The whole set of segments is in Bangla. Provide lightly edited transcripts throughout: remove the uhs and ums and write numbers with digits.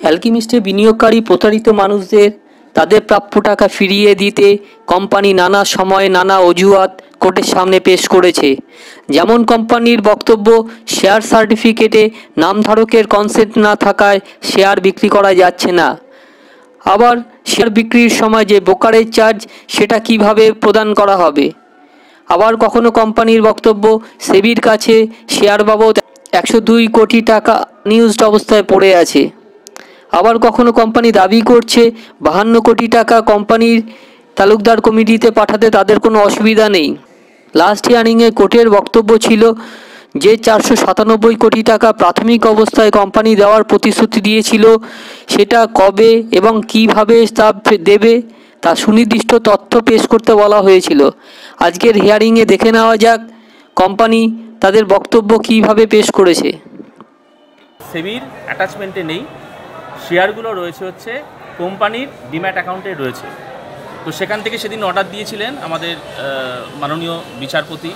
অ্যালকেমিস্টে বিনিয়োগকারী প্রতারিত মানুষদের তাদের প্রাপ্য টাকা ফিরিয়ে দিতে কোম্পানি নানা সময়ে নানা অজুহাত কোর্টের সামনে পেশ করেছে। যেমন কোম্পানির বক্তব্য, শেয়ার সার্টিফিকেটে নামধারকের কনসেন্ট না থাকায় শেয়ার বিক্রি করা যাচ্ছে না। আবার শেয়ার বিক্রির সময় যে ব্রোকারেজ চার্জ সেটা কিভাবে প্রদান করা হবে। আবার কখনো কোম্পানির বক্তব্য, সেবির কাছে শেয়ার বাবদ 102 কোটি টাকা নিউজড অবস্থায় পড়ে আছে। আবার কখনো কোম্পানি দাবি করছে 52 কোটি টাকা কোম্পানির তালুকদার কমিটিতে পাঠাতে তাদের কোনো অসুবিধা নেই। লাস্ট হিয়ারিংয়ে কোর্টের বক্তব্য ছিল যে 497 কোটি টাকা প্রাথমিক অবস্থায় কোম্পানি দেওয়ার প্রতিশ্রুতি দিয়েছিল, সেটা কবে এবং কিভাবে তা দেবে তা সুনির্দিষ্ট তথ্য পেশ করতে বলা হয়েছিল। আজকের হিয়ারিংয়ে দেখে নেওয়া যাক কোম্পানি তাদের বক্তব্য কিভাবে পেশ করেছে। সেবির অ্যাটাচমেন্টে নেই, শেয়ারগুলো রয়েছে হচ্ছে কোম্পানির ডিম্যাট অ্যাকাউন্টে রয়েছে। তো সেখান থেকে সেদিন অর্ডার দিয়েছিলেন আমাদের মাননীয় বিচারপতি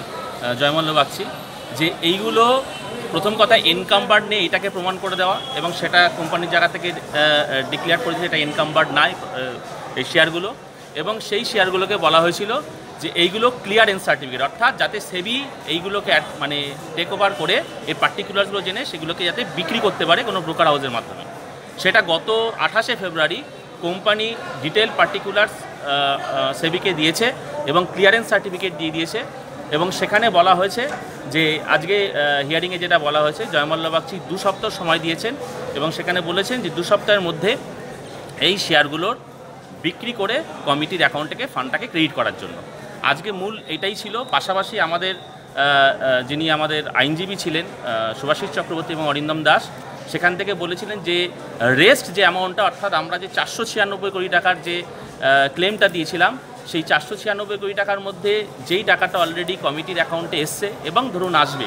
জয়মল্ল বাগচি যে এইগুলো প্রথম কথা এনকাম্বার্ড নেই এটাকে প্রমাণ করে দেওয়া, এবং সেটা কোম্পানির জায়গা থেকে ডিক্লেয়ার করেছে এটা এনকাম্বার্ড নয় এই শেয়ারগুলো। এবং সেই শেয়ারগুলোকে বলা হয়েছিল যে এইগুলো ক্লিয়ারেন্স সার্টিফিকেট, অর্থাৎ যাতে সেবি এইগুলোকে মানে টেক ওভার করে এই পার্টিকুলারসগুলো জেনে সেগুলোকে যাতে বিক্রি করতে পারে কোনো ব্রোকার হাউসের মাধ্যমে। সেটা গত 28শে ফেব্রুয়ারি কোম্পানি ডিটেল পার্টিকুলার্স সেবিকে দিয়েছে এবং ক্লিয়ারেন্স সার্টিফিকেট দিয়ে দিয়েছে। এবং সেখানে বলা হয়েছে যে আজকে হিয়ারিংয়ে যেটা বলা হয়েছে, জয়মল্ল বাগচি 2 সপ্তাহ সময় দিয়েছেন এবং সেখানে বলেছেন যে 2 সপ্তাহের মধ্যে এই শেয়ারগুলোর বিক্রি করে কমিটির অ্যাকাউন্টে ফান্ডটাকে ক্রেডিট করার জন্য। আজকে মূল এটাই ছিল। পাশাপাশি আমাদের যিনি আমাদের আইনজীবী ছিলেন শুভাশিস চক্রবর্তী এবং অরিন্দম দাস, সেখান থেকে বলেছিলেন যে রেস্ট যে অ্যামাউন্টটা, অর্থাৎ আমরা যে 496 কোটি টাকার যে ক্লেমটা দিয়েছিলাম সেই 496 কোটি টাকার মধ্যে যেই টাকাটা অলরেডি কমিটির অ্যাকাউন্টে এসছে এবং ধরুন আসবে,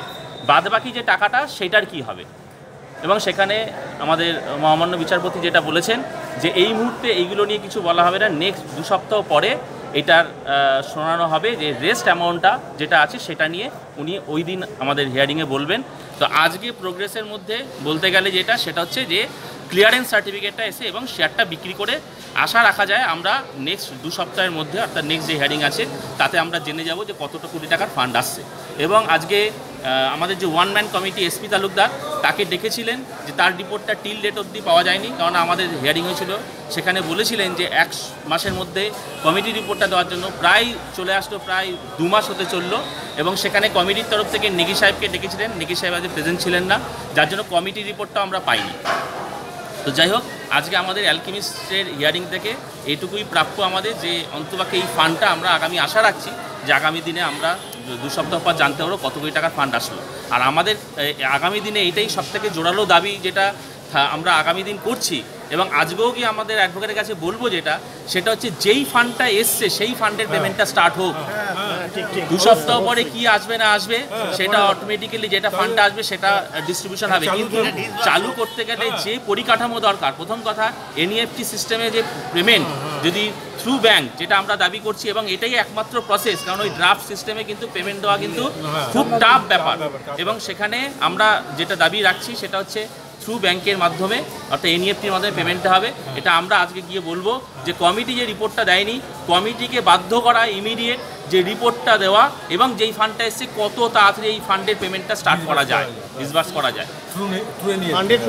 বাদবাকি যে টাকাটা সেটার কি হবে। এবং সেখানে আমাদের মহামান্য বিচারপতি যেটা বলেছেন যে এই মুহূর্তে এইগুলো নিয়ে কিছু বলা হবে না, নেক্সট 2 সপ্তাহ পরে এটার শোনানো হবে যে রেস্ট অ্যামাউন্টটা যেটা আছে সেটা নিয়ে উনি ওই দিন আমাদের হিয়ারিংয়ে বলবেন। তো আজকে প্রোগ্রেসের মধ্যে বলতে গেলে সেটা হচ্ছে যে ক্লিয়ারেন্স সার্টিফিকেটটা এসে এবং শেয়ারটা বিক্রি করে আশা রাখা যায় আমরা নেক্সট 2 সপ্তাহের মধ্যে, অর্থাৎ নেক্সট যে হিয়ারিং আছে তাতে আমরা জেনে যাব যে কতটা কোটি টাকার ফান্ড আসছে। এবং আজকে আমাদের যে one man committee SP Talukdar তাকে ডেকেছিলেন যে তার রিপোর্টটা টিল ডেট অবধি পাওয়া যায়নি, কারণ আমাদের হিয়ারিং হয়েছিল। সেখানে বলেছিলেন যে 1 মাসের মধ্যে কমিটি রিপোর্টটা দেওয়ার জন্য, প্রায় চলে আসলো, প্রায় 2 মাস হতে চললো। এবং সেখানে কমিটির তরফ থেকে নেগি সাহেবকে ডেকেছিলেন, নেগি সাহেব আজকে প্রেজেন্ট ছিলেন না, যার জন্য কমিটি রিপোর্টটা আমরা পাইনি। তো যাই হোক, আজকে আমাদের অ্যালকেমিস্টের হিয়ারিং থেকে এইটুকুই প্রাপ্য আমাদের যে অন্ততপক্ষে এই ফান্ডটা আমরা আগামী আশা রাখছি যে আগামী দিনে আমরা 2 সপ্তাহ পর জানতে পারবো কত কোটি টাকার ফান্ড আসলো। আর আমাদের আগামী দিনে এটাই সবথেকে জোরালো দাবি যেটা আমরা আগামী দিন করছি এবং আজকেও কি আমাদের অ্যাডভোকেটের কাছে বলবো, সেটা হচ্ছে যেই ফান্ডটা এসছে সেই ফান্ডের পেমেন্টটা স্টার্ট হোক। 2 সপ্তাহ পরে কি আসবে না আসবে সেটা অটোমেটিক্যালি যেটা ফান্ডটা আসবে সেটা ডিস্ট্রিবিউশন হবে, কিন্তু চালু করতে গেলে যে পরিকাঠামো দরকার, প্রথম কথা এনইএফটি সিস্টেমে যে পেমেন্ট যদি থ্রু ব্যাংক, যেটা আমরা দাবি করছি এবং এটাই একমাত্র প্রসেস, কারণ ওই ড্রাফট সিস্টেমে কিন্তু পেমেন্ট দেওয়া কিন্তু খুব টাফ ব্যাপার। এবং সেখানে আমরা যেটা দাবি রাখছি সেটা হচ্ছে থ্রু ব্যাংকের মাধ্যমে, অর্থাৎ এনইএফটির মাধ্যমে পেমেন্টটা হবে। এটা আমরা আজকে গিয়ে বলবো যে কমিটি যে রিপোর্টটা দেয়নি, কমিটিকে বাধ্য করা ইমিডিয়েট যে রিপোর্টটা দেওয়া এবং যেই ফান্ডটা এসছে কত তাড়াতাড়ি এই ফান্ডের পেমেন্টটা স্টার্ট করা যায়, ডিসবার্স করা যায়। ফান্ডের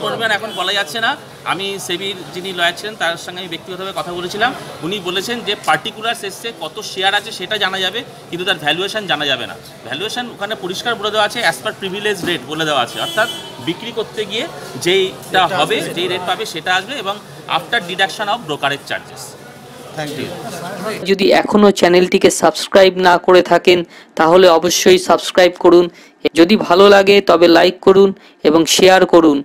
পরিমাণ এখন বলা যাচ্ছে না। আমি সেবির যিনি লয়ার ছিলেন তার সঙ্গে আমি ব্যক্তিগতভাবে কথা বলেছিলাম, উনি বলেছেন যে পার্টিকুলার এসছে, কত শেয়ার আছে সেটা জানা যাবে, কিন্তু তার ভ্যালুয়েশন জানা যাবে না। ভ্যালুয়েশন ওখানে পরিষ্কার বলে দেওয়া আছে, অ্যাজ পার প্রিভিলেজ রেট বলে দেওয়া আছে, অর্থাৎ বিক্রি করতে গিয়ে যেইটা হবে, যেই রেট পাবে সেটা আসবে এবং after deduction of brokerage charges. যদি এখনও চ্যানেলটিকে সাবস্ক্রাইব না করে থাকেন তাহলে অবশ্যই সাবস্ক্রাইব করুন। যদি ভালো লাগে তবে লাইক করুন এবং শেয়ার করুন।